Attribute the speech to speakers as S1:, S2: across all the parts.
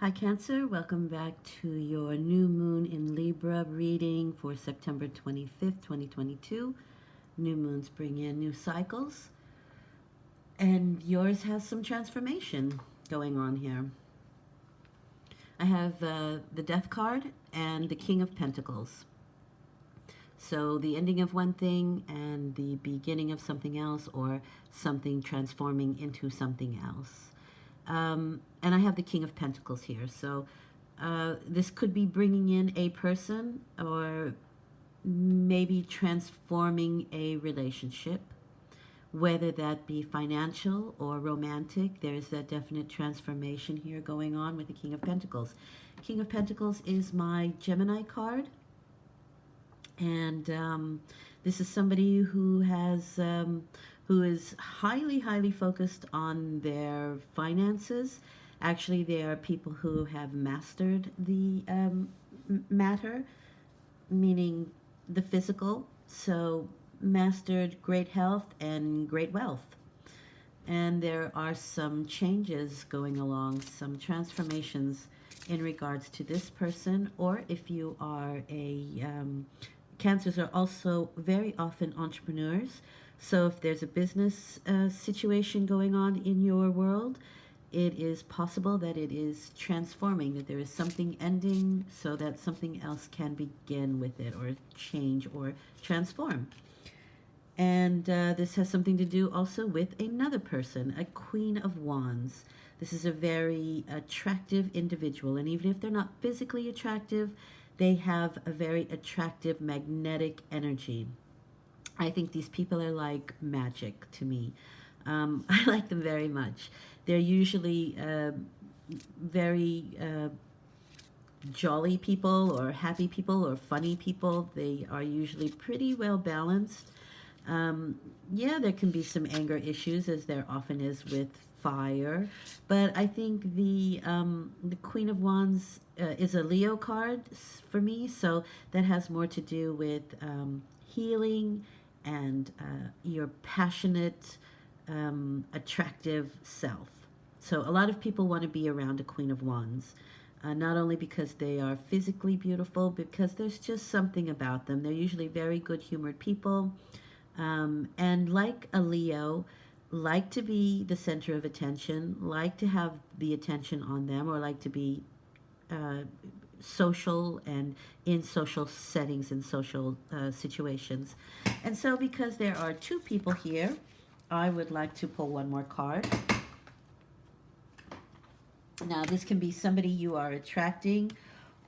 S1: Hi Cancer, welcome back to your new moon in Libra reading for September 25th, 2022. New moons bring in new cycles, and yours has some transformation going on here. I have the Death card and the King of Pentacles. So the ending of one thing and the beginning of something else, or something transforming into something else. And I have the King of Pentacles here. So this could be bringing in a person, or maybe transforming a relationship, whether that be financial or romantic. There's that definite transformation here going on with the King of Pentacles. King of Pentacles is my Gemini card. And this is somebody who is highly focused on their finances. Actually, they are people who have mastered the matter, meaning the physical. So mastered great health and great wealth. And there are some changes going along, some transformations in regards to this person. Or if you are Cancers are also very often entrepreneurs. So if there's a business situation going on in your world, it is possible that it is transforming, that there is something ending so that something else can begin with it, or change, or transform. And this has something to do also with another person, a Queen of Wands. This is a very attractive individual, and even if they're not physically attractive, they have a very attractive magnetic energy. I think these people are like magic to me. I like them very much. They're usually very jolly people, or happy people, or funny people. They are usually pretty well balanced. Yeah, there can be some anger issues, as there often is with fire, but I think the Queen of Wands is a Leo card for me, so that has more to do with healing and your passionate, attractive self. So a lot of people want to be around a Queen of Wands. Not only because they are physically beautiful, because there's just something about them. They're usually very good humored people. And like a Leo, like to be the center of attention, like to have the attention on them, or like to be uh, social and in social settings and social situations. And so, because there are two people here, I would like to pull one more card. Now, this can be somebody you are attracting,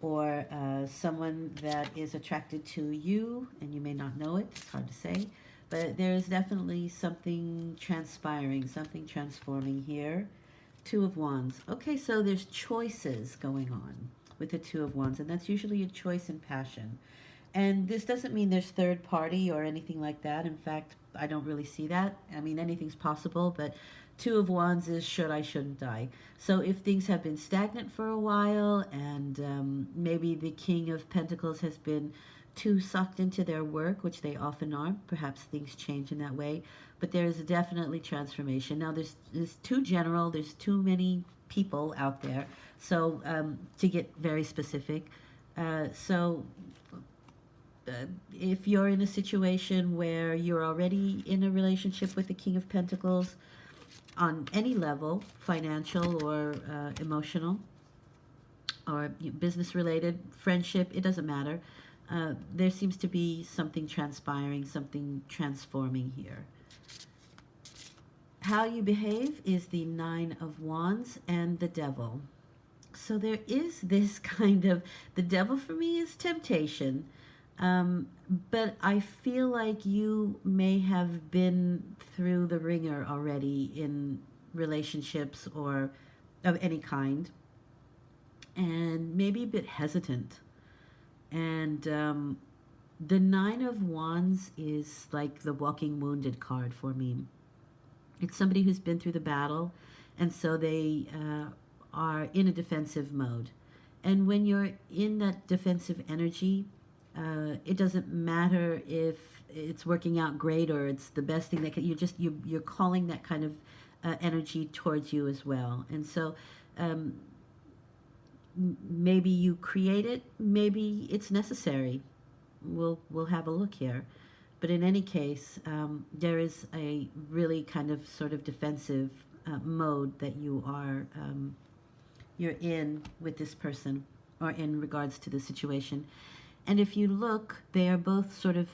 S1: or someone that is attracted to you, and you may not know it. It's hard to say. But there is definitely something transpiring, something transforming here. Two of Wands. Okay, so there's choices going on with the Two of Wands, and that's usually a choice in passion. And this doesn't mean there's third party or anything like that. In fact, I don't really see that. I mean, anything's possible, but Two of Wands is should I, shouldn't I. So if things have been stagnant for a while, and maybe the King of Pentacles has been too sucked into their work, which they often are, perhaps things change in that way. But there is definitely transformation. Now, there's too general, there's too many people out there, so to get very specific. So if you're in a situation where you're already in a relationship with the King of Pentacles on any level, financial or emotional, or business related, friendship, it doesn't matter. There seems to be something transpiring, something transforming here. How you behave is the Nine of Wands and the Devil. So there is this kind of, the devil for me is temptation. But I feel like you may have been through the ringer already in relationships or of any kind, and maybe a bit hesitant. And the Nine of Wands is like the walking wounded card for me. It's somebody who's been through the battle, and so they are in a defensive mode. And when you're in that defensive energy, it doesn't matter if it's working out great or it's the best thing that can. You're calling that kind of energy towards you as well. And so maybe you create it, maybe it's necessary. We'll have a look here. But in any case, there is a really kind of sort of defensive mode that you're in with this person, or in regards to the situation. And if you look, they are both sort of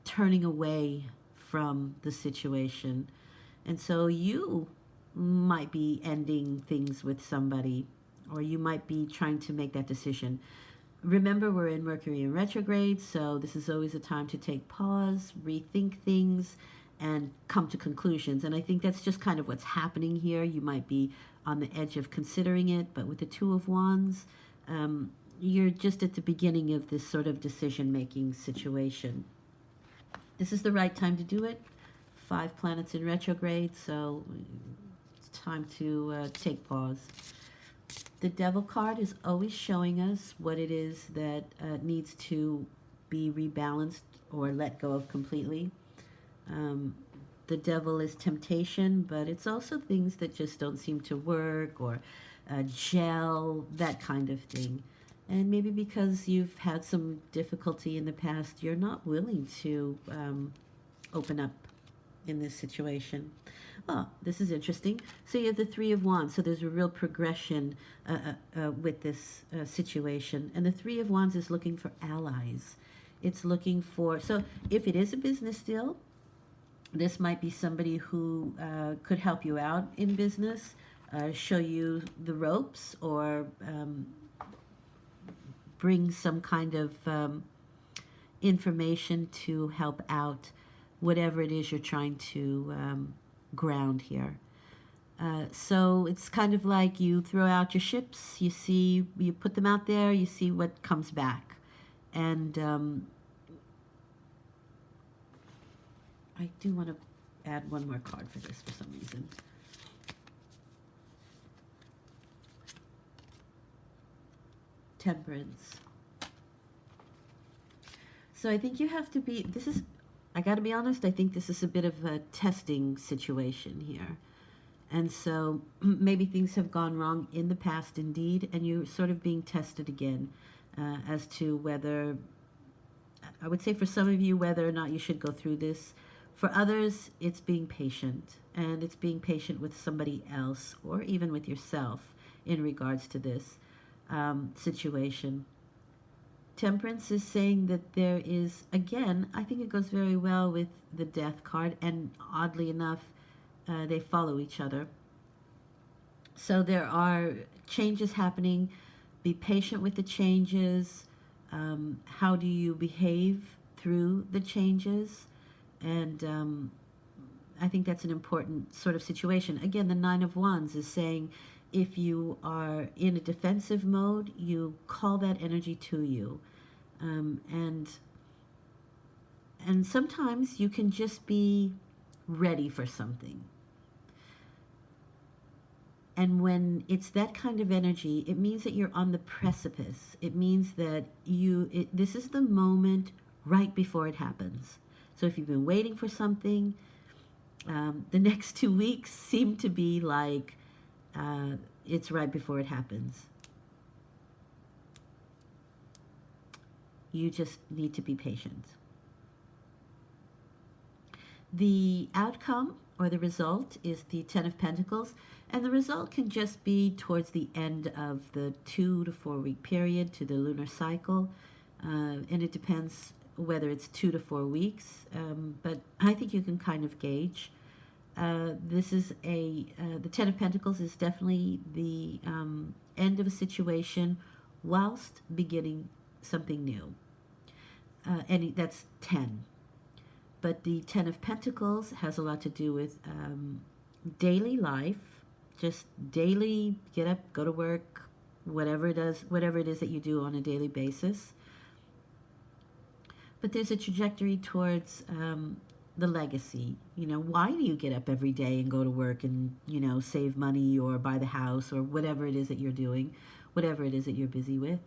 S1: turning away from the situation. And so you might be ending things with somebody, or you might be trying to make that decision. Remember, we're in Mercury in retrograde, so this is always a time to take pause, rethink things, and come to conclusions. And I think that's just kind of what's happening here. You might be on the edge of considering it, but with the Two of Wands, you're just at the beginning of this sort of decision-making situation. This is the right time to do it. 5 planets in retrograde, so it's time to take pause. The Devil card is always showing us what it is that needs to be rebalanced or let go of completely. The Devil is temptation, but it's also things that just don't seem to work, or gel, that kind of thing. And maybe because you've had some difficulty in the past, you're not willing to open up in this situation. Oh, this is interesting. So you have the Three of Wands. So there's a real progression with this situation. And the Three of Wands is looking for allies. It's looking for, so if it is a business deal, this might be somebody who could help you out in business, show you the ropes, or bring some kind of information to help out whatever it is you're trying to ground here. So it's kind of like you throw out your ships, you put them out there, you see what comes back. And I do want to add one more card for this for some reason. Temperance. So I think you have to be, I got to be honest, I think this is a bit of a testing situation here. And so maybe things have gone wrong in the past indeed, and you're sort of being tested again as to whether, I would say for some of you, whether or not you should go through this. For others, it's being patient, and it's being patient with somebody else, or even with yourself in regards to this situation. Temperance is saying that there is, again, I think it goes very well with the Death card, and oddly enough, they follow each other. So there are changes happening. Be patient with the changes. How do you behave through the changes? And I think that's an important sort of situation. Again, the Nine of Wands is saying if you are in a defensive mode, you call that energy to you. And sometimes you can just be ready for something. And when it's that kind of energy, it means that you're on the precipice. It means that this is the moment right before it happens. So if you've been waiting for something, the next 2 weeks seem to be like it's right before it happens. You just need to be patient. The outcome or the result is the Ten of Pentacles, and the result can just be towards the end of the 2 to 4 week period to the lunar cycle, and it depends whether it's 2 to 4 weeks, but I think you can kind of gauge. This is the Ten of Pentacles is definitely the end of a situation whilst beginning something new. And that's 10. But the Ten of Pentacles has a lot to do with daily life, just daily get up, go to work, whatever it is that you do on a daily basis. But there's a trajectory towards the legacy. Why do you get up every day and go to work and, save money or buy the house or whatever it is that you're doing, whatever it is that you're busy with?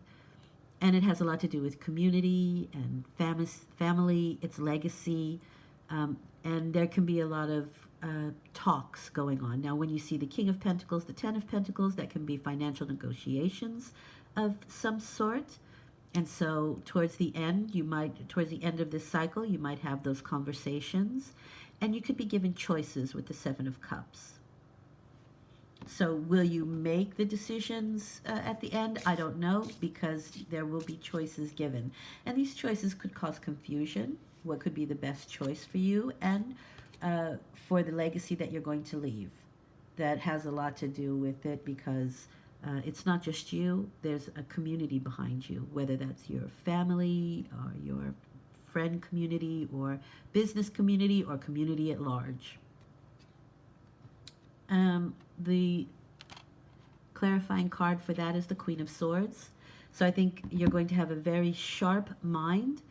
S1: And it has a lot to do with community and family, its legacy, and there can be a lot of talks going on. Now, when you see the King of Pentacles, the Ten of Pentacles, that can be financial negotiations. of some sort. And so towards the end, towards the end of this cycle, you might have those conversations, and you could be given choices with the Seven of Cups. So will you make the decisions at the end? I don't know, because there will be choices given. And these choices could cause confusion. What could be the best choice for you and for the legacy that you're going to leave? That has a lot to do with it, because it's not just you. There's a community behind you, whether that's your family or your friend community or business community or community at large. The clarifying card for that is the Queen of Swords. So I think you're going to have a very sharp mind,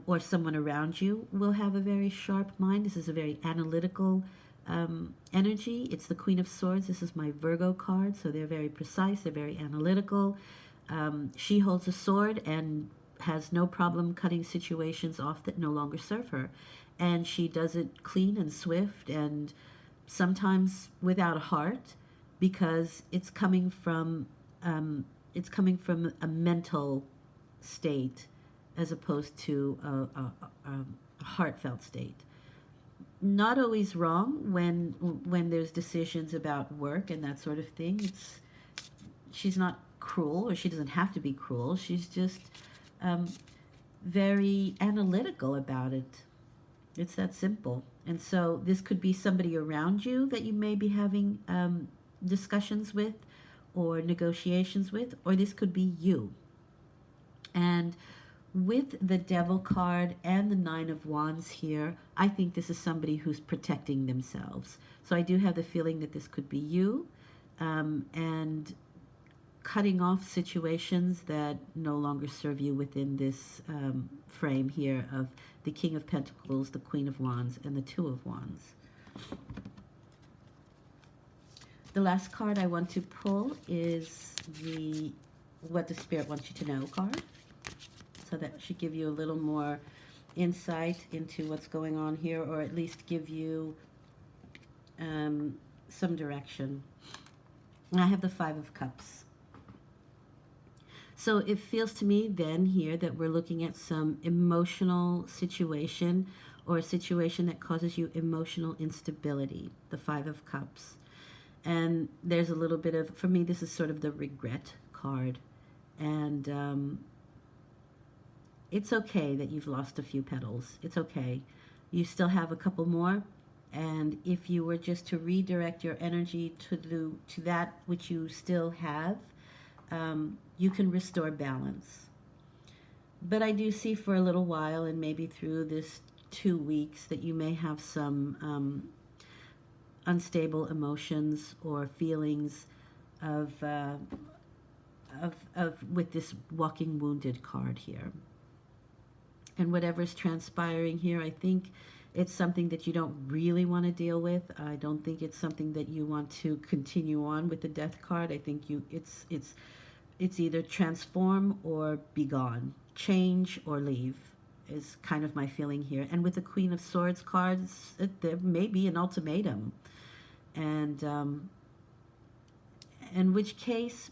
S1: or someone around you will have a very sharp mind. This is a very analytical energy. It's the Queen of Swords. This is my Virgo card, so they're very precise, they're very analytical. She holds a sword and has no problem cutting situations off that no longer serve her. And she does it clean and swift, and sometimes without a heart, because it's coming from a mental state as opposed to a heartfelt state. Not always wrong when there's decisions about work and that sort of thing. She's not cruel, or she doesn't have to be cruel. She's just very analytical about it. It's that simple. And so this could be somebody around you that you may be having discussions with or negotiations with, or this could be you. And with the Devil card and the Nine of Wands here, I think this is somebody who's protecting themselves. So I do have the feeling that this could be you, and cutting off situations that no longer serve you within this frame here of the King of Pentacles, the Queen of Wands, and the Two of Wands. The last card I want to pull is the What the Spirit Wants You to Know card. So that should give you a little more insight into what's going on here, or at least give you some direction. And I have the Five of Cups. So it feels to me then here that we're looking at some emotional situation, or a situation that causes you emotional instability, the Five of Cups. And there's a little bit of, for me, this is sort of the regret card. And it's okay that you've lost a few petals. It's okay. You still have a couple more. And if you were just to redirect your energy to that which you still have, you can restore balance. But I do see for a little while, and maybe through this 2 weeks, that you may have some unstable emotions or feelings of with this Walking Wounded card here. And whatever's transpiring here, I think it's something that you don't really want to deal with. I don't think it's something that you want to continue on with the Death card. I think it's either transform or be gone, change or leave, is kind of my feeling here. And with the Queen of Swords cards, there may be an ultimatum, and in which case,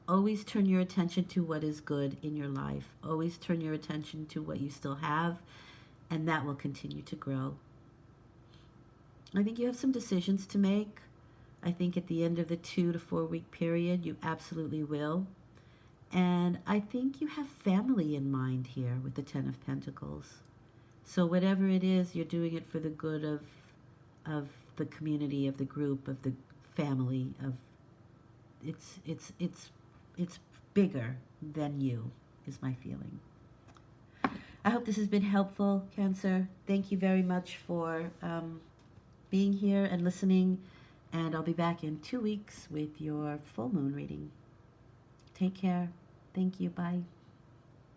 S1: always turn your attention to what is good in your life. Always turn your attention to what you still have, and that will continue to grow. I think you have some decisions to make. I think at the end of the 2 to 4 week period, you absolutely will. And I think you have family in mind here with the Ten of Pentacles. So whatever it is, you're doing it for the good of the community, of the group, of the family, of it's bigger than you, is my feeling. I hope this has been helpful, Cancer. Thank you very much for being here and listening. And I'll be back in 2 weeks with your full moon reading. Take care. Thank you. Bye.